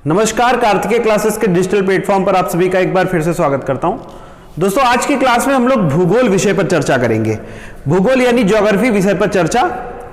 नमस्कार, कार्तिकेय क्लासेस के digital platform पर आप सभी का एक बार फिर से स्वागत करता हूं। दोस्तों, आज की क्लास में हम लोग भूगोल विषय पर चर्चा करेंगे। भूगोल यानी ज्योग्राफी विषय पर चर्चा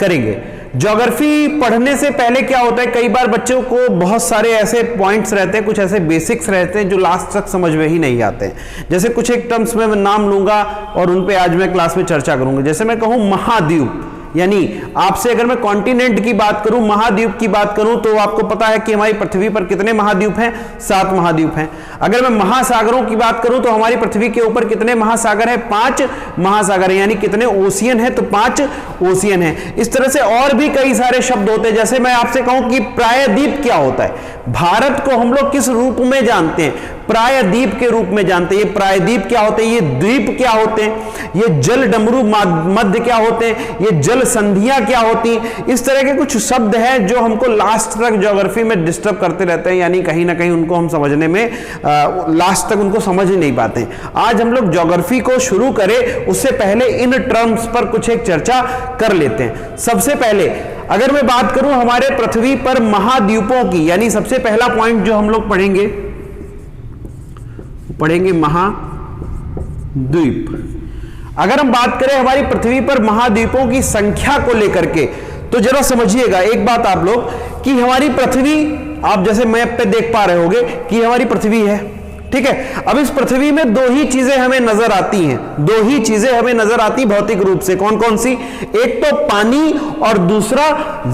करेंगे। ज्योग्राफी पढ़ने से पहले क्या होता है, कई बार बच्चों को बहुत सारे ऐसे पॉइंट्स रहते हैं, कुछ ऐसे बेसिक्स रहते हैं जो लास्ट तक समझ में ही नहीं आते हैं। जैसे कुछ एक टर्म्स में मैं नाम लूंगा और उन पे आज मैं क्लास में चर्चा करूंगा। जैसे मैं कहूं महाद्वीप, यानी आपसे अगर मैं कॉन्टिनेंट की बात करूं, महाद्वीप की बात करूं, तो आपको पता है कि हमारी पृथ्वी पर कितने महाद्वीप हैं? 7 महाद्वीप हैं। अगर मैं महासागरों की बात करूं तो हमारी पृथ्वी के ऊपर कितने महासागर हैं? 5 महासागर हैं। यानी कितने ओशियन हैं? तो 5 ओशियन हैं। इस तरह से और भी कई सारे शब्द होते हैं। जैसे मैं आपसे कहूं कि प्रायद्वीप क्या होता है? भारत को हम लोग किस रूप में जानते हैं? प्रायद्वीप के रूप में जानते हैं। ये प्रायद्वीप क्या होते हैं? ये द्वीप क्या होते हैं? ये जल डमरू मध्य क्या होते हैं? ये जल संधियां क्या होती हैं? इस तरह के कुछ शब्द हैं जो हमको लास्ट तक ज्योग्राफी में डिस्टर्ब करते रहते हैं, यानी कहीं ना कहीं उनको हम समझने में लास्ट तक उनको समझ ही नहीं पाते। आज हम लोग ज्योग्राफी को शुरू करें उससे पहले इन टर्म्स पर कुछ एक चर्चा कर लेते हैं। सबसे पहले अगर मैं बात करूं हमारे पृथ्वी पर महाद्वीपों की, यानी सबसे पहला पॉइंट जो हम लोग पढ़ेंगे महाद्वीप। अगर हम बात करें हमारी पृथ्वी पर महाद्वीपों की संख्या को लेकर के, तो जरा समझिएगा एक बात आप लोग कि हमारी पृथ्वी, आप जैसे मैप पे देख पा रहे होंगे कि हमारी पृथ्वी है, ठीक है। अब इस पृथ्वी में दो ही चीजें हमें नजर आती हैं, दो ही चीजें हमें नजर आती भौतिक रूप से। कौन कौन सी? एक तो पानी और दूसरा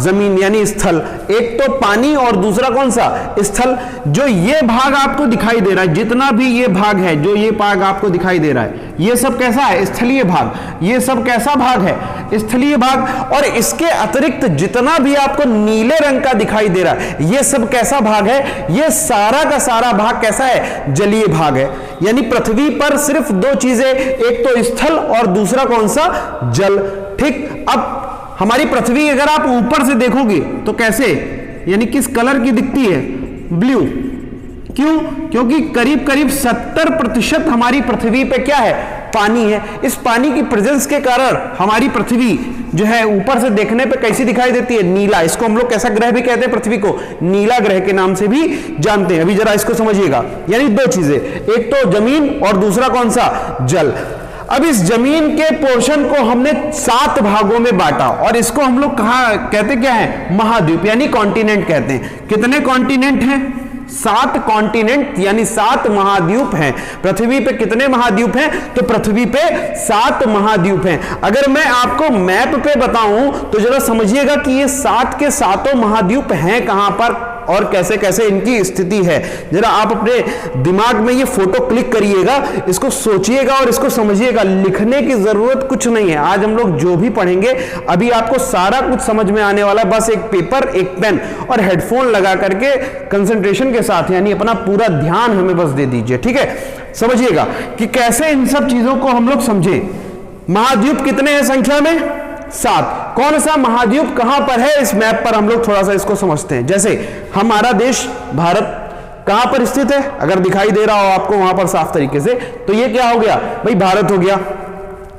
जमीन यानी स्थल। एक तो पानी और दूसरा कौन सा? स्थल। जो ये भाग आपको दिखाई दे रहा है, जितना भी ये भाग है, जो ये भाग आपको दिखाई दे रहा है, ये सब कैसा है? स्थलीय भाग। ये सब कैसा भाग है? स्थलीय भाग। और इसके अतिरिक्त जितना भी आपको नीले रंग का दिखाई दे रहा है, ये सब कैसा भाग है? ये सारा का सारा भाग कैसा है? जलीय भाग है। यानी पृथ्वी पर सिर्फ दो चीजें, एक तो स्थल और दूसरा कौन सा? जल। ठीक। अब हमारी पृथ्वी अगर आप ऊपर से देखोगे तो कैसे, यानी किस कलर की दिखती है? ब्लू। क्यों? क्योंकि करीब करीब 70% हमारी पृथ्वी पे क्या है? पानी है। इस पानी की प्रेजेंस के कारण हमारी पृथ्वी जो है ऊपर से देखने पे कैसी दिखाई देती है? नीला। इसको हम लोग कैसा ग्रह भी कहते हैं? पृथ्वी को नीला ग्रह के नाम से भी जानते हैं। अभी जरा इसको समझिएगा। यानी दो चीजें, एक तो जमीन और दूसरा कौन सा? जल। अब इस जमीन के पोर्शन को हमने 7 भागों में बांटा और इसको हम लोग कहा कहते क्या है? महाद्वीप यानी कॉन्टिनेंट कहते हैं। कितने कॉन्टिनेंट हैं? 7 कॉन्टिनेंट यानी 7 महाद्वीप हैं। पृथ्वी पे कितने महाद्वीप हैं? तो पृथ्वी पे 7 महाद्वीप हैं। अगर मैं आपको मैप पे बताऊं तो जरा समझिएगा कि ये 7 के 7 महाद्वीप हैं कहां पर और कैसे कैसे इनकी स्थिति है। जरा आप अपने दिमाग में ये फोटो क्लिक करिएगा, इसको सोचिएगा और इसको समझिएगा। लिखने की जरूरत कुछ नहीं है। आज हम लोग जो भी पढ़ेंगे अभी आपको सारा कुछ समझ में आने वाला। बस एक पेपर, एक पेन और हेडफोन लगा करके कंसंट्रेशन के साथ, यानी अपना पूरा ध्यान हमें बस दे दीजिए, ठीक है। समझिएगा कि कैसे इन सब चीजों को हम लोग समझे। महाद्वीप कितने हैं संख्या में? 7। कौन सा महाद्वीप कहां पर है? इस मैप पर हम लोग थोड़ा सा इसको समझते हैं। जैसे हमारा देश भारत कहां पर स्थित है? अगर दिखाई दे रहा हो आपको वहां पर साफ तरीके से, तो ये क्या हो गया भाई? भारत हो गया।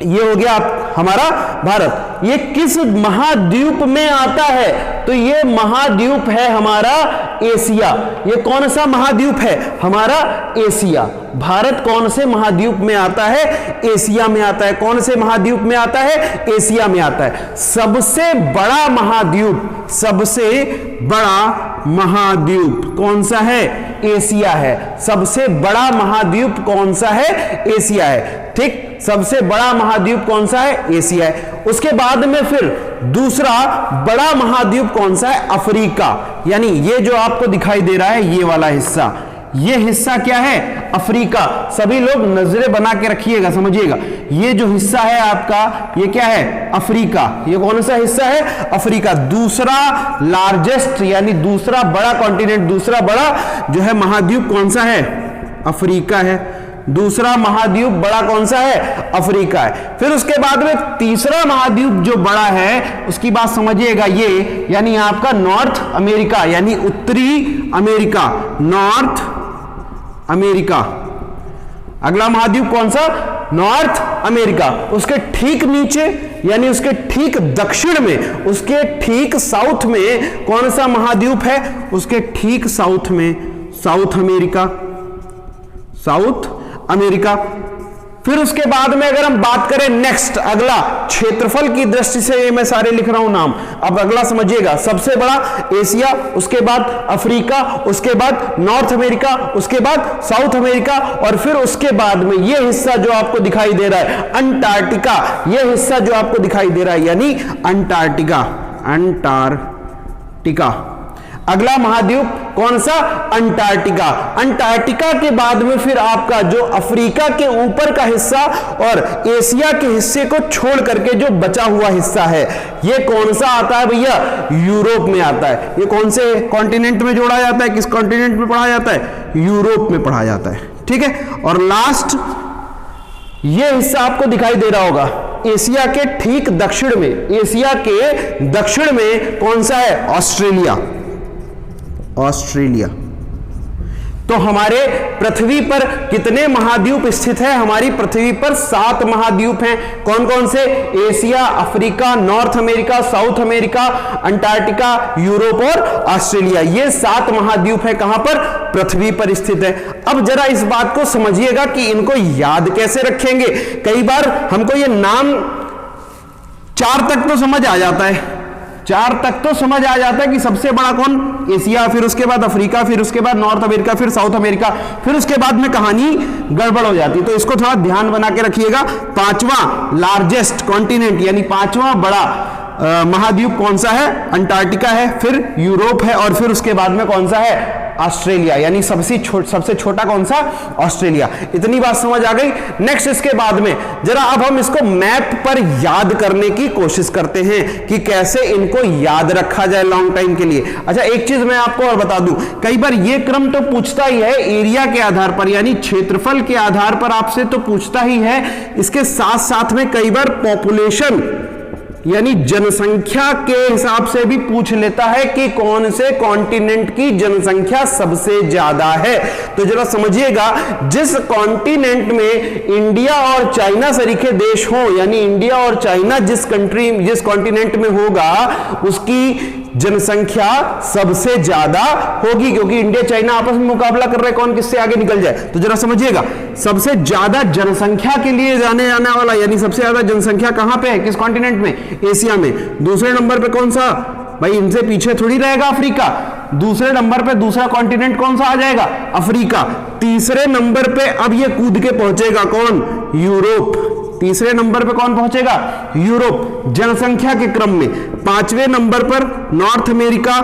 ये हो गया हमारा भारत। ये किस महाद्वीप में आता है? तो ये महाद्वीप है हमारा एशिया। ये कौन सा महाद्वीप है? हमारा एशिया। भारत कौन से महाद्वीप में आता है? एशिया में आता है। कौन से महाद्वीप में आता है? एशिया में आता है। सबसे बड़ा महाद्वीप, सबसे बड़ा महाद्वीप कौन सा है? एशिया है। सबसे बड़ा महाद्वीप कौन सा है? एशिया है। ठीक। सबसे बड़ा महाद्वीप कौन सा है? एशिया है। उसके बाद में फिर दूसरा बड़ा महाद्वीप कौन सा है? अफ्रीका। यानी ये जो आपको दिखाई दे रहा है ये वाला हिस्सा, ये हिस्सा क्या है? अफ्रीका। सभी लोग नजरें बना के रखिएगा, समझिएगा। ये जो हिस्सा है आपका, ये क्या है? अफ्रीका। ये कौन सा हिस्सा है? अफ्रीका। दूसरा लार्जेस्ट यानी दूसरा बड़ा कॉन्टिनेंट, दूसरा बड़ा जो है महाद्वीप कौन सा है? अफ्रीका है। दूसरा महाद्वीप बड़ा कौन सा है? अफ्रीका है। फिर उसके बाद में तीसरा महाद्वीप जो बड़ा है उसकी बात समझिएगा, ये यानी आपका नॉर्थ अमेरिका यानी उत्तरी अमेरिका, नॉर्थ अमेरिका। अगला महाद्वीप कौन सा? North America. उसके ठीक नीचे यानी उसके ठीक दक्षिण में, उसके ठीक साउथ में कौन सा महाद्वीप है? उसके ठीक साउथ में साउथ अमेरिका, साउथ अमेरिका। फिर उसके बाद में अगर हम बात करें नेक्स्ट, अगला क्षेत्रफल की दृष्टि से ये मैं सारे लिख रहा हूं नाम, अब अगला समझिएगा। सबसे बड़ा एशिया, उसके बाद अफ्रीका, उसके बाद नॉर्थ अमेरिका, उसके बाद साउथ अमेरिका, और फिर उसके बाद में ये हिस्सा जो आपको दिखाई दे रहा है अंटार्कटिका, ये हिस्सा जो आपको दिखाई दे रहा है यानी अंटार्कटिका, अंटार्कटिका। अगला महाद्वीप कौन सा? अंटार्कटिका। अंटार्कटिका के बाद में फिर आपका जो अफ्रीका के ऊपर का हिस्सा और एशिया के हिस्से को छोड़ करके जो बचा हुआ हिस्सा है, ये कौन सा आता है भैया? यूरोप में आता है। ये कौन से कॉन्टिनेंट में जोड़ा जाता है? किस कॉन्टिनेंट में पढ़ा जाता है? यूरोप में पढ़ा जाता है। ठीक है, और लास्ट ये हिस्सा आपको दिखाई दे रहा होगा एशिया के ठीक दक्षिण में, एशिया के दक्षिण में कौन सा है? Australia, Australia. तो हमारे पृथ्वी पर कितने महाद्वीप स्थित है? हमारी पृथ्वी पर 7 महाद्वीप हैं। कौन कौन से? Asia, Africa, north America, south America, Antarctica, Europe और ऑस्ट्रेलिया। ये 7 महाद्वीप है कहां पर? पृथ्वी पर स्थित है। अब जरा इस बात को समझिएगा कि इनको याद कैसे रखेंगे। कई बार हमको ये नाम 4 तक तो समझ आ जाता है, 4 तक तो समझ आ जाता है कि सबसे बड़ा कौन? एशिया, फिर उसके बाद अफ्रीका, फिर उसके बाद नॉर्थ अमेरिका, फिर साउथ अमेरिका, फिर उसके बाद में कहानी गड़बड़ हो जाती है। तो इसको थोड़ा ध्यान बना के रखिएगा। 5वां लार्जेस्ट कॉन्टिनेंट यानी 5वां बड़ा महाद्वीप कौन सा है? अंटार्कटिका है, फिर यूरोप है, और फिर उसके बाद में कौन सा है? ऑस्ट्रेलिया, यानी सबसे छोटा कौन सा? ऑस्ट्रेलिया। इतनी बात समझ आ गई। नेक्स्ट इसके बाद में जरा अब हम इसको मैप पर याद करने की कोशिश करते हैं कि कैसे इनको याद रखा जाए लॉन्ग टाइम के लिए। अच्छा, एक चीज मैं आपको और बता दूं, कई बार ये क्रम तो पूछता ही है एरिया के आधार पर यानी क्षेत्रफल के आधार पर आपसे तो पूछता ही है, इसके साथ साथ में कई बार पॉपुलेशन यानी जनसंख्या के हिसाब से भी पूछ लेता है कि कौन से कॉन्टिनेंट की जनसंख्या सबसे ज्यादा है। तो जरा समझिएगा, जिस कॉन्टिनेंट में इंडिया और चाइना सरीखे देश हो, यानी इंडिया और चाइना जिस कॉन्टिनेंट में होगा उसकी जनसंख्या सबसे ज्यादा होगी, क्योंकि इंडिया चाइना आपस में मुकाबला कर रहे हैं कौन किससे आगे निकल जाए। तो जरा समझिएगा, सबसे ज्यादा जनसंख्या के लिए जाने आने वाला यानी सबसे ज्यादा जनसंख्या कहां पे है? किस कॉन्टिनेंट में? एशिया में। दूसरे नंबर पे कौन सा? भाई इनसे पीछे थोड़ी रहेगा अफ्रीका। दूसरे नंबर पे दूसरा कॉन्टिनेंट कौन सा आ जाएगा? अफ्रीका। तीसरे नंबर पे अब ये कूद के पहुंचेगा कौन? यूरोप। तीसरे नंबर पे कौन पहुंचेगा? यूरोप जनसंख्या के क्रम में। 5वें नंबर पर नॉर्थ अमेरिका,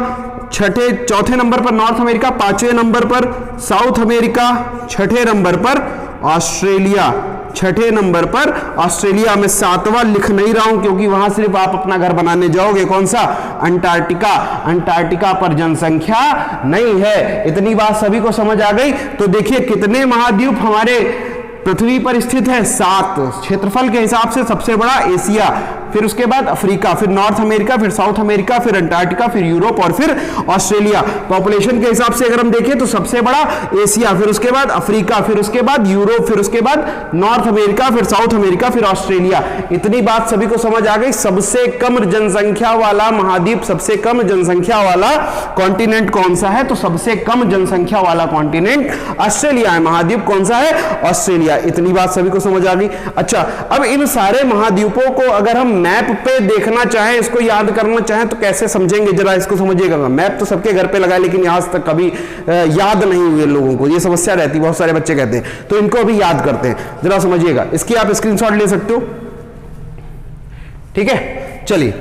चौथे नंबर पर नॉर्थ अमेरिका, 5वें नंबर पर साउथ अमेरिका, 6ठे नंबर पर ऑस्ट्रेलिया, 6ठे नंबर पर ऑस्ट्रेलिया। में 7वां लिख नहीं रहा हूं क्योंकि वहां सिर्फ आप अपना घर बनाने जाओगे। कौन सा? अंटार्कटिका। अंटार्कटिका पर जनसंख्या नहीं है। इतनी बात सभी को समझ आ गई। तो देखिए कितने महाद्वीप हमारे पृथ्वी पर स्थित है? 7। क्षेत्रफल के हिसाब से सबसे बड़ा एशिया, फिर उसके बाद अफ्रीका, फिर नॉर्थ अमेरिका, फिर साउथ अमेरिका, फिर अंटार्कटिका, फिर यूरोप और फिर ऑस्ट्रेलिया। पॉपुलेशन के हिसाब से अगर हम देखें तो सबसे बड़ा एशिया, फिर उसके बाद अफ्रीका, फिर उसके बाद यूरोप, फिर उसके बाद नॉर्थ अमेरिका, फिर साउथ अमेरिका, फिर ऑस्ट्रेलिया। इतनी बात सभी को समझ आ गई। सबसे कम जनसंख्या वाला महाद्वीप, सबसे कम जनसंख्या वाला कॉन्टिनेंट कौन सा है? तो सबसे कम जनसंख्या वाला कॉन्टिनेंट ऑस्ट्रेलिया है। महाद्वीप कौन सा है? ऑस्ट्रेलिया। इतनी बात सभी को समझ आ गई। अच्छा, अब इन सारे महाद्वीपों को अगर हम मैप पे देखना चाहें, इसको याद करना चाहें तो कैसे समझेंगे? जरा इसको समझिएगा। मैप तो सबके घर पे लगा है लेकिन आज तक कभी याद नहीं हुए लोगों को, ये समस्या रहती है, बहुत सारे बच्चे कहते हैं। तो इनको अभी याद करते हैं, जरा समझिएगा। इसकी आप स्क्रीनशॉट ले सकते हो, ठीक है? चलिए,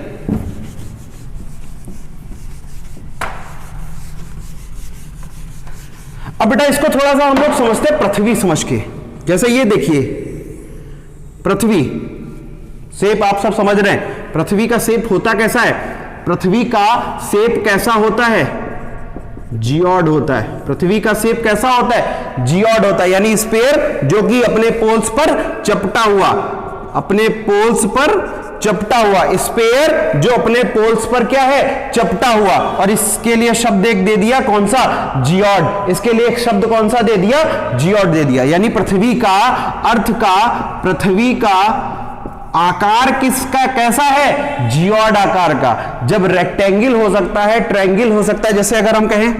अब बेटा इसको थोड़ा सा हम लोग समझते हैं पृथ्वी समझ के। जैसे ये देखिए पृथ्वी, शेप आप सब समझ रहे हैं। पृथ्वी का शेप होता कैसा है? पृथ्वी का शेप कैसा होता है? जियोड होता है। पृथ्वी का शेप कैसा होता है? जियोड होता है, यानी स्फीयर जो कि अपने पोल्स पर चपटा हुआ, अपने पोल्स पर चपटा हुआ, स्पेयर जो अपने पोल्स पर क्या है, चपटा हुआ। और इसके लिए शब्द एक दे दिया, कौन सा, जियोड। इसके लिए एक शब्द कौन सा दे दिया, जियोड दे दिया। यानी पृथ्वी का अर्थ का, पृथ्वी का आकार किसका कैसा है, जियोड आकार का। जब रेक्टेंगल हो सकता है, ट्रायंगल हो सकता है, जैसे अगर हम कहें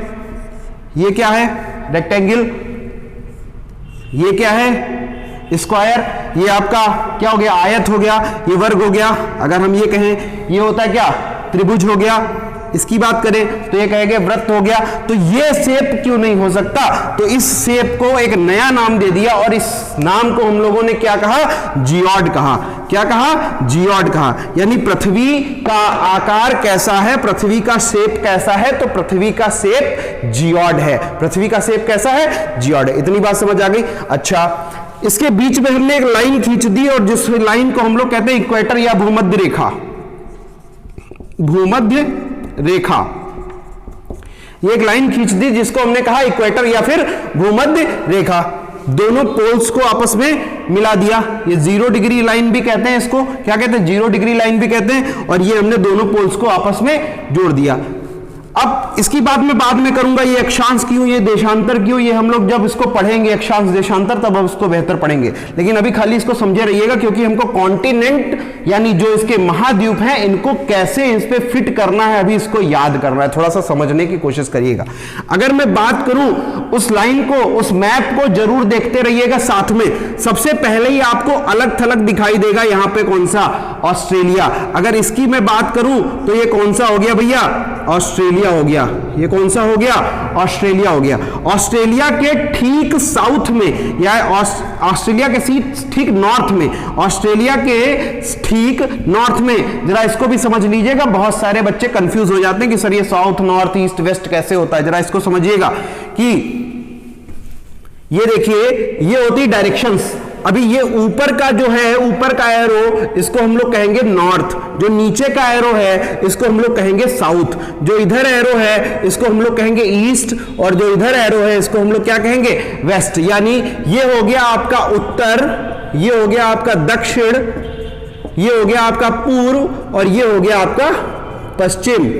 ये क्या है, रेक्टेंगल, ये क्या है, स्क्वायर, ये आपका क्या हो गया, आयत हो गया, ये वर्ग हो गया। अगर हम ये कहें ये होता है क्या, त्रिभुज हो गया। इसकी बात करें तो ये कहेंगे वृत्त हो गया। तो ये शेप क्यों नहीं हो सकता, तो इस शेप को एक नया नाम दे दिया और इस नाम को हम लोगों ने क्या कहा, जियोड कहा। क्या कहा, जियोड कहा। यानी पृथ्वी का आकार कैसा है, पृथ्वी का शेप कैसा है, तो पृथ्वी का शेप जियोड है। पृथ्वी का शेप कैसा है, जियोड है। इतनी बात समझ आ गई। अच्छा, इसके बीच में हमने एक लाइन खींच दी और जिस लाइन को हम लोग कहते हैं इक्वेटर या भूमध्य रेखा, भूमध्य रेखा, ये एक लाइन खींच दी जिसको हमने कहा इक्वेटर या फिर भूमध्य रेखा। दोनों पोल्स को आपस में मिला दिया। ये 0 डिग्री लाइन भी कहते हैं, इसको क्या कहते हैं, 0 डिग्री लाइन भी कहते हैं। और ये हमने दोनों पोल्स को आपस में जोड़ दिया। अब इसकी बात मैं बाद में करूंगा, ये अक्षांश क्यों, ये देशांतर क्यों, ये हम लोग जब इसको पढ़ेंगे अक्षांश देशांतर तब हम इसको बेहतर पढ़ेंगे। लेकिन अभी खाली इसको समझे रहिएगा, क्योंकि हमको कॉन्टिनेंट यानी जो इसके महाद्वीप हैं इनको कैसे इस पे फिट करना है, अभी इसको याद करना है, थोड़ा सा समझने की कोशिश करिएगा। अगर मैं बात करूं उस लाइन को, उस मैप को जरूर देखते रहिएगा साथ में। सबसे पहले ही आपको अलग थलग दिखाई देगा, यहां पे कौन सा, ऑस्ट्रेलिया। अगर इसकी मैं बात करूं तो ये कौन सा हो गया भैया, ऑस्ट्रेलिया हो गया। ये कौन सा हो गया, ऑस्ट्रेलिया हो गया। ऑस्ट्रेलिया के ठीक साउथ में या ऑस्ट्रेलिया के ठीक नॉर्थ में, ऑस्ट्रेलिया के ठीक नॉर्थ में, जरा इसको भी समझ लीजिएगा। बहुत सारे बच्चे कंफ्यूज हो जाते हैं कि सर ये साउथ, नॉर्थ, ईस्ट, वेस्ट कैसे होता है। जरा इसको समझिएगा कि ये देखिए, ये होती डायरेक्शंस। अभी ये ऊपर का जो है, ऊपर का एरो, इसको हम लोग कहेंगे नॉर्थ। जो नीचे का एरो है इसको हम लोग कहेंगे साउथ। जो इधर एरो है इसको हम लोग कहेंगे ईस्ट, और जो इधर एरो है इसको हम लोग क्या कहेंगे, वेस्ट। यानी ये हो गया आपका उत्तर, ये हो गया आपका दक्षिण, ये हो गया आपका पूर्व, और ये हो गया आपका पश्चिम।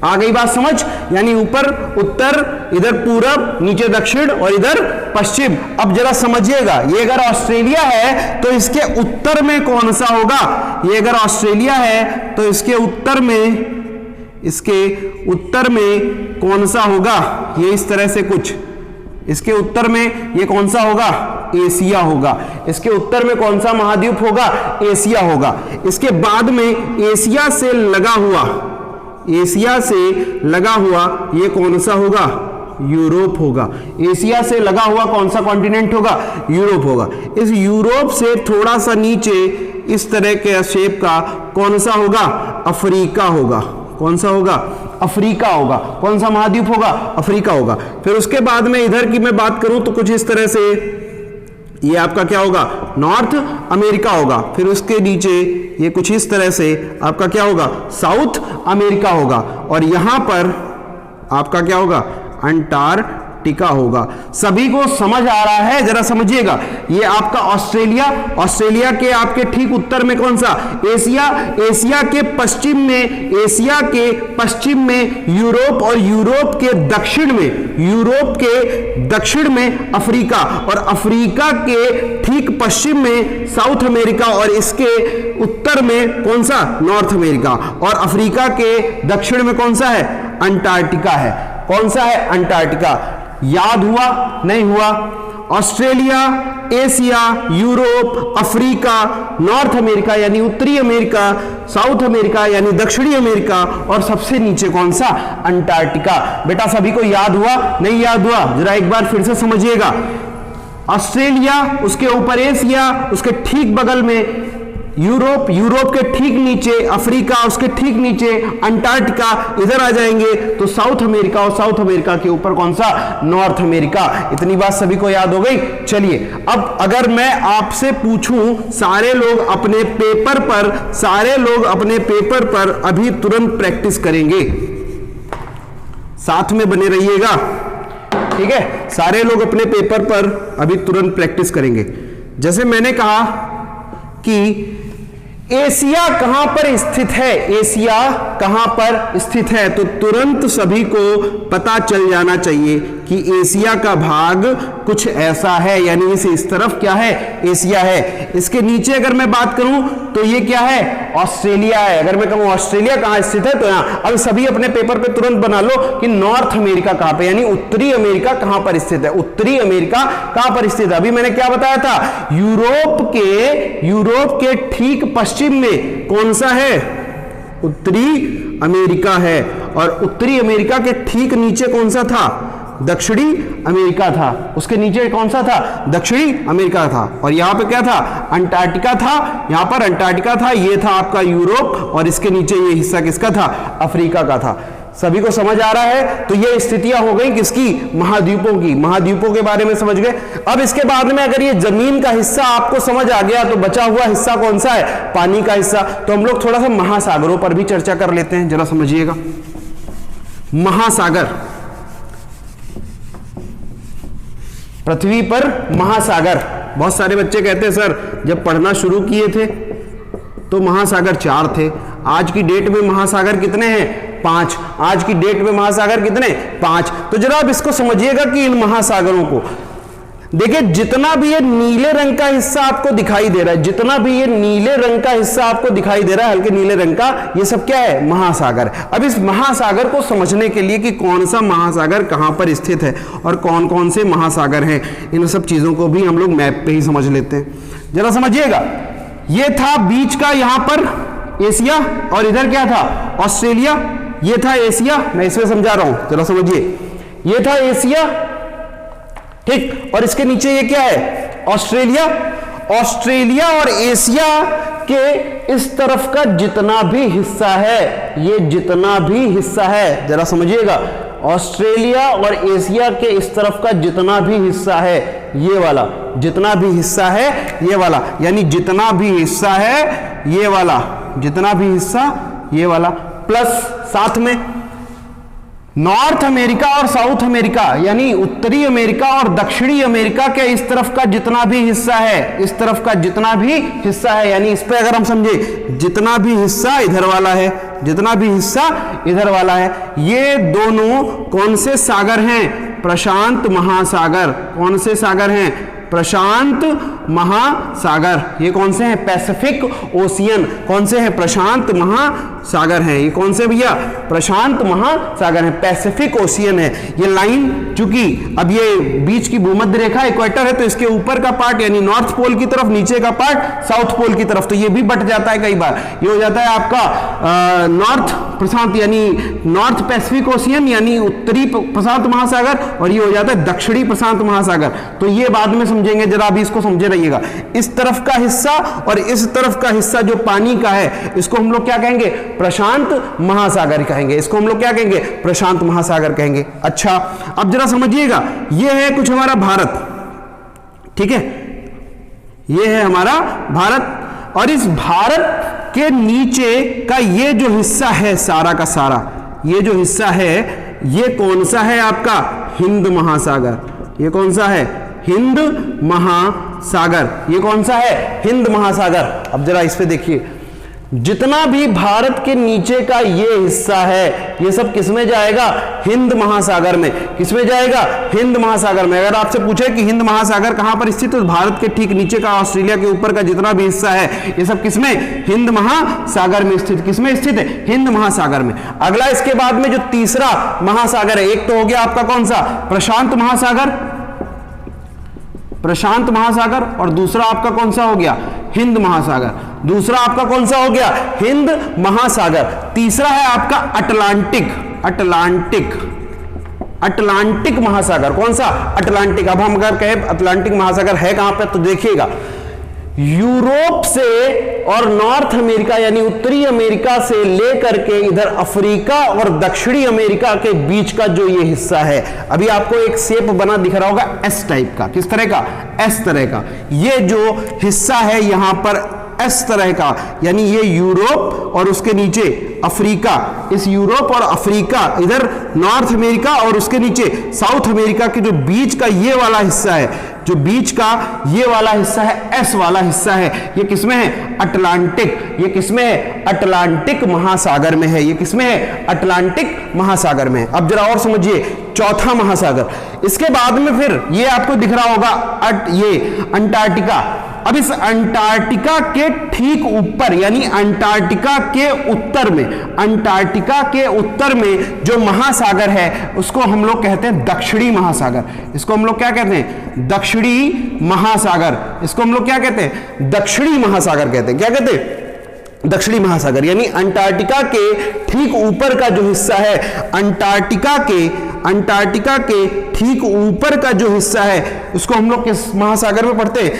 आ गई बात समझ। यानी ऊपर उत्तर, इधर पूरब, नीचे दक्षिण और इधर पश्चिम। अब जरा समझिएगा, ये अगर ऑस्ट्रेलिया है तो इसके उत्तर में कौन सा होगा, ये अगर ऑस्ट्रेलिया है तो इसके उत्तर में, इसके उत्तर में कौन सा होगा, ये इस तरह से कुछ, इसके उत्तर में ये कौन सा होगा, एशिया होगा। इसके उत्तर में कौन सा महाद्वीप होगा, एशिया होगा। इसके बाद में एशिया से लगा हुआ, एशिया से लगा हुआ ये कौन सा होगा, यूरोप होगा। एशिया से लगा हुआ कौन सा कॉन्टिनेंट होगा, यूरोप होगा। इस यूरोप से थोड़ा सा नीचे इस तरह के शेप का कौन सा होगा, अफ्रीका होगा। कौन सा होगा, अफ्रीका होगा। कौन सा महाद्वीप होगा, अफ्रीका होगा। फिर उसके बाद में इधर की मैं बात करूं तो कुछ इस तरह से ये आपका क्या होगा, नॉर्थ अमेरिका होगा। फिर उसके नीचे ये कुछ इस तरह से आपका क्या होगा, साउथ अमेरिका होगा। और यहां पर आपका क्या होगा, अंटार्कटिका होगा। सभी को समझ आ रहा है, जरा समझिएगा। ये आपका ऑस्ट्रेलिया, ऑस्ट्रेलिया के आपके ठीक उत्तर में कौन सा, एशिया, एशिया के पश्चिम में, एशिया के पश्चिम में यूरोप, और यूरोप के दक्षिण में, यूरोप के दक्षिण में अफ्रीका, और अफ्रीका के ठीक पश्चिम में साउथ अमेरिका, और इसके उत्तर में कौन सा, नॉर्थ अमेरिका, और अफ्रीका के दक्षिण में कौन सा है, अंटार्कटिका है। कौन सा है, अंटार्कटिका। याद हुआ, नहीं हुआ। Australia, Asia, Europe, Africa, north America यानी उत्तरी अमेरिका, साउथ अमेरिका यानी दक्षिणी अमेरिका, और सबसे नीचे कौन सा, अंटार्कटिका। बेटा सभी को याद हुआ, नहीं याद हुआ, जरा एक बार फिर से समझिएगा। ऑस्ट्रेलिया, उसके ऊपर एशिया, उसके ठीक बगल में यूरोप, यूरोप के ठीक नीचे अफ्रीका, उसके ठीक नीचे अंटार्कटिका। इधर आ जाएंगे तो साउथ अमेरिका, और साउथ अमेरिका के ऊपर कौन सा, नॉर्थ अमेरिका। इतनी बात सभी को याद हो गई। चलिए अब अगर मैं आपसे पूछूं, सारे लोग अपने पेपर पर, सारे लोग अपने पेपर पर अभी तुरंत प्रैक्टिस करेंगे, साथ में बने रहिएगा, ठीक है। सारे लोग अपने पेपर पर अभी तुरंत प्रैक्टिस करेंगे। जैसे मैंने कहा कि एशिया कहां पर स्थित है? एशिया कहां पर स्थित है? तो तुरंत सभी को पता चल जाना चाहिए कि एशिया का भाग कुछ ऐसा है, यानी इस तरफ क्या है? एशिया है। इसके नीचे अगर मैं बात करूं तो ये क्या है? ऑस्ट्रेलिया है। अगर मैं कहूं ऑस्ट्रेलिया कहां स्थित है तो यहां। अब सभी अपने पेपर पे तुरंत बना लो कि नॉर्थ अमेरिका कहां पे, यानी उत्तरी अमेरिका कहां पर स्थित है? उत्तरी अमेरिका कहां पर स्थित है? अभी मैंने क्या बताया था? यूरोप के ठीक पश्चिम में कौन सा है? उत्तरी अमेरिका है। और उत्तरी अमेरिका के ठीक नीचे कौन सा था? दक्षिणी अमेरिका था। उसके नीचे कौन सा था? दक्षिणी अमेरिका था। और यहां पे क्या था? अंटार्कटिका था। यहां पर अंटार्कटिका था, ये था आपका यूरोप, और इसके नीचे ये हिस्सा किसका था? अफ्रीका का था। सभी को समझ आ रहा है? तो ये स्थितियां हो गई किसकी? महाद्वीपों की। महाद्वीपों के बारे में समझ गए। अब इसके बाद में अगर ये जमीन का हिस्सा आपको समझ आ गया तो बचा हुआ हिस्सा कौन सा है? पानी का हिस्सा। तो हम लोग थोड़ा सा महासागरों पर भी चर्चा कर लेते हैं, जरा समझिएगा। महासागर, पृथ्वी पर महासागर। बहुत सारे बच्चे कहते हैं सर जब पढ़ना शुरू किए थे तो महासागर 4 थे, आज की डेट में महासागर कितने हैं? 5। आज की डेट में महासागर कितने? 5। तो जरा आप इसको समझिएगा कि इन महासागरों को देखिए, जितना भी ये नीले रंग का हिस्सा आपको दिखाई दे रहा है, जितना भी ये नीले रंग का हिस्सा आपको दिखाई दे रहा है, हल्के नीले रंग का, ये सब क्या है? महासागर। अब इस महासागर को समझने के लिए कि कौन सा महासागर कहां पर स्थित है और कौन कौन से महासागर हैं, इन सब चीजों को भी हम लोग मैप पे ही समझ लेते हैं। जरा समझिएगा, ये था बीच का यहां पर एशिया, और इधर क्या था? ऑस्ट्रेलिया। ये था एशिया, मैं इसमें समझा रहा हूं, जरा समझिए। ये था एशिया, ठीक, और इसके नीचे ये क्या है? ऑस्ट्रेलिया। ऑस्ट्रेलिया और एशिया के इस तरफ का जितना भी हिस्सा है, ये जितना भी हिस्सा है, जरा समझिएगा, ऑस्ट्रेलिया और एशिया के इस तरफ का जितना भी हिस्सा है, ये वाला, जितना भी हिस्सा है ये वाला, यानी जितना भी हिस्सा है ये वाला, जितना भी हिस्सा ये वाला, प्लस साथ में नॉर्थ अमेरिका और साउथ अमेरिका, यानी उत्तरी अमेरिका और दक्षिणी अमेरिका के इस तरफ का जितना भी हिस्सा है, इस तरफ का जितना भी हिस्सा है, यानी इस पे अगर हम समझे, जितना भी हिस्सा इधर वाला है, जितना भी हिस्सा इधर वाला है, ये दोनों कौन से सागर हैं? प्रशांत महासागर। कौन से सागर हैं? प्रशांत महासागर। ये कौन से हैं? Pacific ocean. कौन से हैं? प्रशांत महासागर हैं। ये कौन से भैया? प्रशांत महासागर हैं, पैसिफिक ओशियन है। ये लाइन, चूंकि अब ये बीच की भूमध्य रेखा इक्वेटर है, तो इसके ऊपर का पार्ट यानी नॉर्थ पोल की तरफ, नीचे का पार्ट साउथ पोल की तरफ, तो ये भी बट जाता है कई बार। ये हो जाता है आपका नॉर्थ प्रशांत यानी नॉर्थ पैसिफिक ओशियन यानी उत्तरी प्रशांत महासागर, और ये हो जाता है दक्षिणी प्रशांत महासागर। तो ये बाद में समझेंगे, जरा अभी इसको समझे रहिएगा। इस तरफ का हिस्सा और इस तरफ का हिस्सा जो पानी का है, इसको हम लोग क्या कहेंगे? प्रशांत महासागर कहेंगे। इसको हम लोग क्या कहेंगे? प्रशांत महासागर कहेंगे। अच्छा, अब जरा समझिएगा, ये है कुछ हमारा भारत, ठीक है, ये है हमारा भारत, और इस भारत के नीचे का ये जो हिस्सा है सारा का सारा, ये जो हिस्सा है, ये कौन सा है आपका? हिंद महासागर। ये कौन सा है? हिंद महासागर। ये कौन सा है? हिंद महासागर। अब जरा इस पे देखिए, जितना भी भारत के नीचे का ये हिस्सा है, ये सब किसमें जाएगा? हिंद महासागर में। किसमें जाएगा? हिंद महासागर में। अगर आपसे पूछे कि हिंद महासागर कहां पर स्थित है, तो भारत के ठीक नीचे का, ऑस्ट्रेलिया के ऊपर का जितना भी हिस्सा है, ये सब किसमें? हिंद महासागर में स्थित। किसमें स्थित है? हिंद महासागर में। अगला इसके बाद में जो तीसरा महासागर है, एक तो हो गया आपका कौन सा? प्रशांत महासागर, प्रशांत महासागर, और दूसरा आपका कौन सा हो गया? हिंद महासागर। दूसरा आपका कौन सा हो गया? हिंद महासागर। तीसरा है आपका अटलांटिक, अटलांटिक, अटलांटिक महासागर। कौन सा? अटलांटिक। अब हम अगर कहें अटलांटिक महासागर है कहां पर, तो देखिएगा, यूरोप से और नॉर्थ अमेरिका यानी उत्तरी अमेरिका से लेकर के इधर अफ्रीका और दक्षिणी अमेरिका के बीच का जो ये हिस्सा है, अभी आपको एक शेप बना दिख रहा होगा एस टाइप का। किस तरह का? एस तरह का। ये जो हिस्सा है यहां पर एस तरह का, यानी ये यूरोप और उसके नीचे अफ्रीका, इस यूरोप और अफ्रीका, इधर नॉर्थ अमेरिका और उसके नीचे साउथ अमेरिका के जो बीच का ये वाला हिस्सा है, जो बीच का ये वाला हिस्सा है, एस वाला हिस्सा है, ये किसमें है? अटलांटिक। ये किसमें है? अटलांटिक महासागर में है। ये किसमें है? अटलांटिक महासागर में। अब जरा और समझिए, चौथा महासागर, इसके बाद में फिर ये आपको दिख रहा होगा ये अंटार्कटिका। अब इस अंटार्कटिका के ठीक ऊपर, यानी अंटार्कटिका के उत्तर में, अंटार्कटिका के उत्तर में जो महासागर है उसको हम लोग कहते हैं दक्षिणी महासागर। इसको हम लोग क्या कहते हैं? दक्षिणी महासागर। इसको हम लोग क्या कहते हैं? दक्षिणी महासागर कहते हैं। क्या कहते हैं? दक्षिणी महासागर। यानी अंटार्कटिका के ठीक ऊपर का जो हिस्सा है, अंटार्कटिका के ठीक ऊपर का जो हिस्सा है उसको हम लोग किस महासागर में पढ़ते हैं?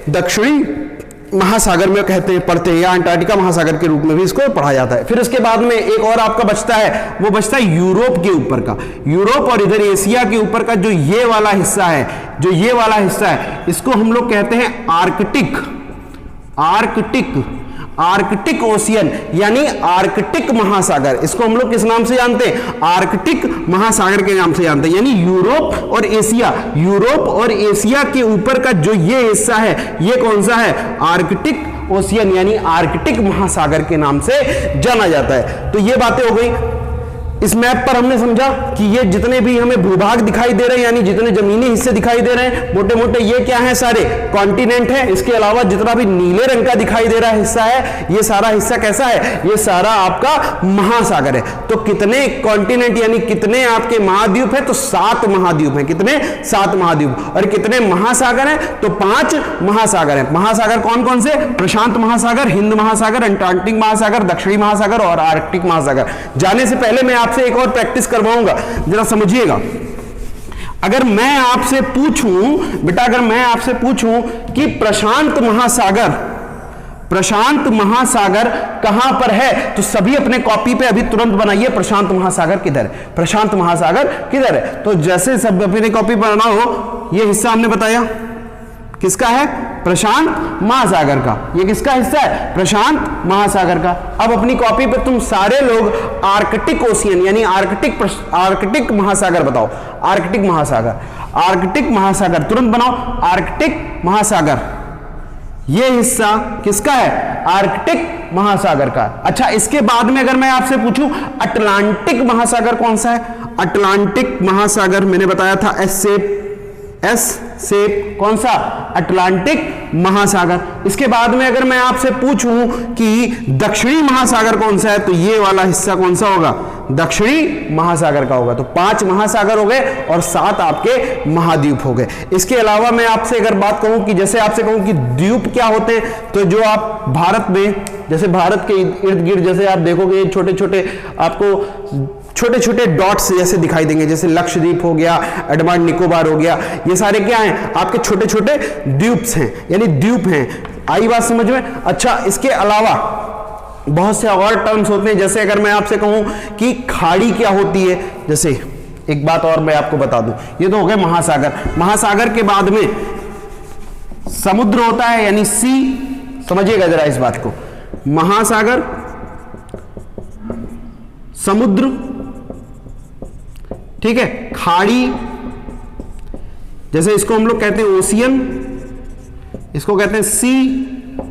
दक्षिणी महासागर में पढ़ते हैं, या अंटार्कटिका महासागर के रूप में भी इसको पढ़ा जाता है। फिर उसके बाद में एक और आपका बचता है, वो बचता है यूरोप के ऊपर का। यूरोप और इधर एशिया के ऊपर का जो ये वाला हिस्सा है, जो ये वाला हिस्सा है, इसको हम लोग कहते हैं आर्कटिक। आर्कटिक ओशियन, यानी आर्कटिक महासागर। इसको हम लोग किस नाम से जानते हैं? आर्कटिक महासागर के नाम से जानते हैं। यानी यूरोप और एशिया के ऊपर का जो ये हिस्सा है, ये कौन सा है? आर्कटिक ओशियन, यानी आर्कटिक महासागर के नाम से जाना जाता है। तो ये बातें हो गई। इस मैप पर हमने समझा कि ये जितने भी हमें भूभाग दिखाई दे रहे हैं, यानी जितने जमीनी हिस्से दिखाई दे रहे हैं, मोटे मोटे ये क्या है? सारे कॉन्टिनेंट है। इसके अलावा जितना भी नीले रंग का दिखाई दे रहा हिस्सा है, ये सारा हिस्सा कैसा है? ये सारा आपका महासागर है। तो कितने कॉन्टिनेंट यानी कितने आपके महाद्वीप है? तो 7 महाद्वीप है। कितने? 7 महाद्वीप। और कितने महासागर है? तो 5 महासागर है। महासागर कौन कौन से? प्रशांत महासागर, हिंद महासागर, अंटार्कटिक महासागर, दक्षिणी महासागर और आर्कटिक महासागर। जाने से पहले मैं आपसे एक और प्रैक्टिस करवाऊंगा, जरा समझिएगा। अगर मैं आपसे पूछूं बेटा, अगर मैं आपसे पूछूं कि प्रशांत महासागर कहां पर है, तो सभी अपने कॉपी पे अभी तुरंत बनाइए प्रशांत महासागर किधर है, प्रशांत महासागर किधर है। तो जैसे सब अपने कॉपी पर बना हो, ये हिस्सा हमने बताया किसका है? प्रशांत महासागर का। ये किसका हिस्सा है? प्रशांत महासागर का। अब अपनी कॉपी पे तुम सारे लोग आर्कटिक ओशियन यानी आर्कटिक महासागर बताओ। आर्कटिक महासागर तुरंत बनाओ। आर्कटिक महासागर, ये हिस्सा किसका है? आर्कटिक महासागर का। अच्छा, इसके बाद में अगर मैं आपसे पूछूं अटलांटिक महासागर कौन सा है? अटलांटिक महासागर मैंने बताया था एस शेप, कौन सा? अटलांटिक महासागर। इसके बाद में अगर मैं आपसे पूछूं कि दक्षिणी महासागर कौन सा है, तो ये वाला हिस्सा कौन सा होगा? दक्षिणी महासागर का होगा। तो 5 महासागर हो गए और 7 आपके महाद्वीप हो गए। इसके अलावा मैं आपसे अगर बात कहूं कि जैसे आपसे कहूं कि द्वीप क्या होते हैं, तो जो आप भारत में, जैसे भारत के इर्द गिर्द जैसे आप देखोगे छोटे छोटे आपको छोटे छोटे डॉट्स जैसे दिखाई देंगे, जैसे लक्षद्वीप हो गया, अंडमान निकोबार हो गया, ये सारे क्या हैं? आपके छोटे छोटे द्वीप्स हैं, यानी द्वीप हैं। आई बात समझ में? अच्छा, इसके अलावा बहुत से और टर्म्स होते हैं। जैसे अगर मैं आपसे कहूं कि खाड़ी क्या होती है, जैसे एक बात और मैं आपको बता दूं, ये तो हो गए महासागर। महासागर के बाद में समुद्र होता है, यानी सी। समझिएगा जरा इस बात को, महासागर, समुद्र, ठीक है, खाड़ी, जैसे इसको हम लोग कहते हैं ओशियन, इसको कहते हैं सी,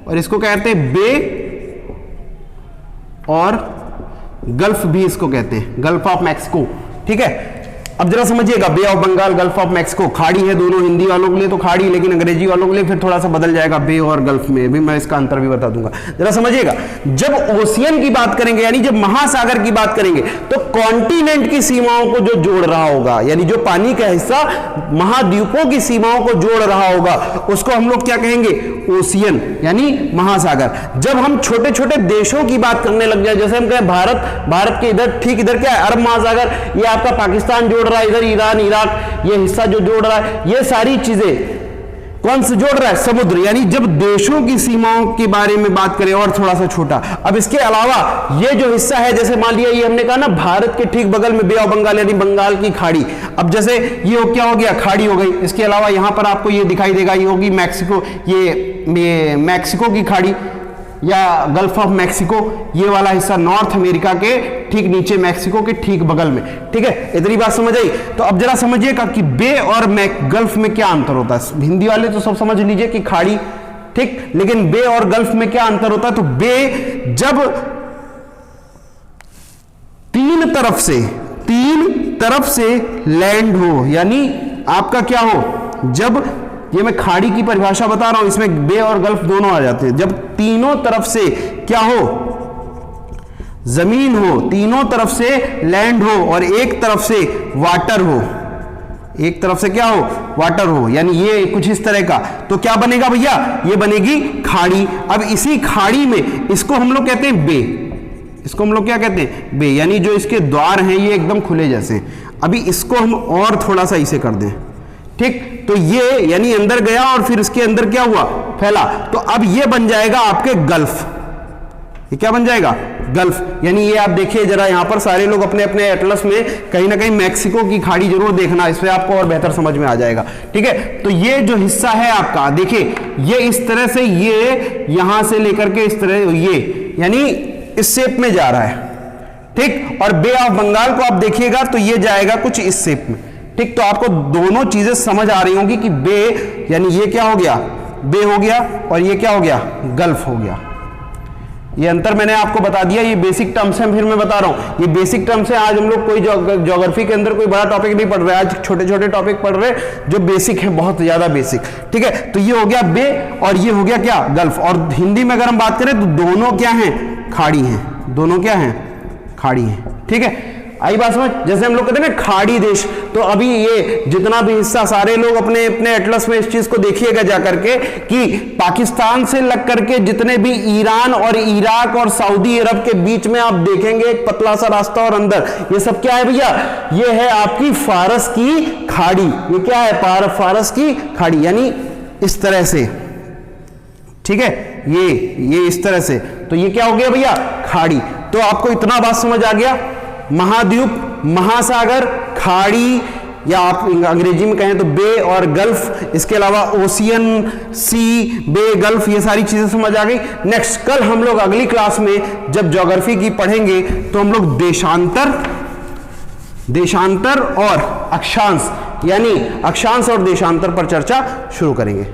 और इसको कहते हैं बे, और गल्फ भी इसको कहते हैं, गल्फ ऑफ मैक्सिको। ठीक है, अब जरा समझिएगा, bay of Bengal, gulf of Mexico, खाड़ी है दोनों। हिंदी वालों के लिए तो खाड़ी, लेकिन अंग्रेजी वालों के लिए फिर थोड़ा सा बदल जाएगा, बे और गल्फ में भी मैं इसका अंतर भी बता दूंगा। जरा समझिएगा, जब ओशियन की बात करेंगे यानी जब महासागर की बात करेंगे, तो कॉन्टिनेंट की सीमाओं को जो जोड़ रहा होगा, यानी जो पानी का हिस्सा महाद्वीपों की सीमाओं को जोड़ रहा होगा, उसको हम लोग क्या कहेंगे? ओशियन, यानी महासागर। जब हम छोटे छोटे देशों की बात करने लग जाए, जैसे हम कहें भारत के इधर, ठीक इधर क्या है? अरब महासागर, ये आपका पाकिस्तान जोड़ रहा है, इधर ईरान, इराक, ये हिस्सा जो जोड़ रहा है, ये सारी चीजें कौन से जोड़ रहा है? समुद्र। यानी जब देशों की सीमाओं के बारे में बात करें और थोड़ा सा छोटा। अब इसके अलावा ये जो हिस्सा है, जैसे मान लिया ये हमने कहा ना, भारत के ठीक बगल में बे ऑफ बंगाल यानी बंगाल की खाड़ी। अब जैसे ये क्या हो गया? खाड़ी हो गई। इसके अलावा यहां पर आपको ये दिखाई देगा, ये होगी मैक्सिको, ये मैक्सिको की खाड़ी, या गल्फ ऑफ मैक्सिको, ये वाला हिस्सा नॉर्थ अमेरिका के ठीक नीचे, मैक्सिको के ठीक बगल में। ठीक है, इतनी बात समझ आई। तो अब जरा समझिएगा कि बे और गल्फ में क्या अंतर होता है। हिंदी वाले तो सब समझ लीजिए कि खाड़ी, ठीक, लेकिन बे और गल्फ में क्या अंतर होता है। तो बे जब तीन तरफ से लैंड हो, यानी आपका क्या हो, जब ये मैं खाड़ी की परिभाषा बता रहा हूं, इसमें बे और गल्फ दोनों आ जाते हैं। जब तीनों तरफ से क्या हो, जमीन हो, तीनों तरफ से लैंड हो और एक तरफ से वाटर हो, एक तरफ से क्या हो, वाटर हो, यानी ये कुछ इस तरह का, तो क्या बनेगा भैया, ये बनेगी खाड़ी। अब इसी खाड़ी में इसको हम लोग कहते हैं बे, इसको हम लोग क्या कहते हैं, बे, यानी जो इसके द्वार हैं ये एकदम खुले जैसे। अभी इसको हम और थोड़ा सा इसे कर दें, ठीक, तो ये यानी अंदर गया और फिर इसके अंदर क्या हुआ, फैला, तो अब ये बन जाएगा आपके गल्फ। ये क्या बन जाएगा, गल्फ। यानी ये आप देखिए जरा, यहां पर सारे लोग अपने अपने एटलस में कहीं ना कहीं मैक्सिको की खाड़ी जरूर देखना, इससे आपको और बेहतर समझ में आ जाएगा। ठीक है, तो ये जो हिस्सा है आपका, देखिए ये इस तरह से, ये यहां से लेकर के इस तरह, ये यानी इस शेप में जा रहा है, ठीक, और बे ऑफ बंगाल को आप देखिएगा तो ये जाएगा कुछ इस शेप में। ठीक, तो आपको दोनों चीजें समझ आ रही होंगी कि बे यानी ये क्या हो गया, बे हो गया, और ये क्या हो गया, गल्फ हो गया। ये अंतर मैंने आपको बता दिया, ये बेसिक टर्म्स हैं, फिर मैं बता रहा हूं ये बेसिक टर्म्स हैं। आज हम लोग कोई ज्योग्राफी के अंदर कोई बड़ा टॉपिक नहीं पढ़ रहे, आज छोटे छोटे टॉपिक पढ़ रहे जो बेसिक है, बहुत ज्यादा बेसिक। ठीक है, तो ये हो गया बे और ये हो गया क्या, गल्फ। और हिंदी में अगर हम बात करें तो दोनों क्या हैं, खाड़ी हैं, दोनों क्या हैं, खाड़ी हैं। ठीक है, आई बात समझ। जैसे हम लोग कहते हैं ना खाड़ी देश, तो अभी ये जितना भी हिस्सा, सारे लोग अपने अपने एटलस में इस चीज को देखिएगा जाकर के कि पाकिस्तान से लग करके जितने भी ईरान और इराक और सऊदी अरब के बीच में आप देखेंगे एक पतला सा रास्ता और अंदर, ये सब क्या है भैया, ये है आपकी फारस की खाड़ी। ये क्या है, फारस की खाड़ी, यानी इस तरह से। ठीक है, ये इस तरह से, तो ये क्या हो गया भैया, खाड़ी। तो आपको इतना बात समझ आ गया, महाद्वीप, महासागर, खाड़ी, या आप अंग्रेजी में कहें तो बे और गल्फ, इसके अलावा ओशियन, सी, बे, गल्फ, ये सारी चीजें समझ आ गई। नेक्स्ट कल हम लोग अगली क्लास में जब ज्योग्राफी की पढ़ेंगे तो हम लोग देशांतर और अक्षांश, यानी अक्षांश और देशांतर पर चर्चा शुरू करेंगे।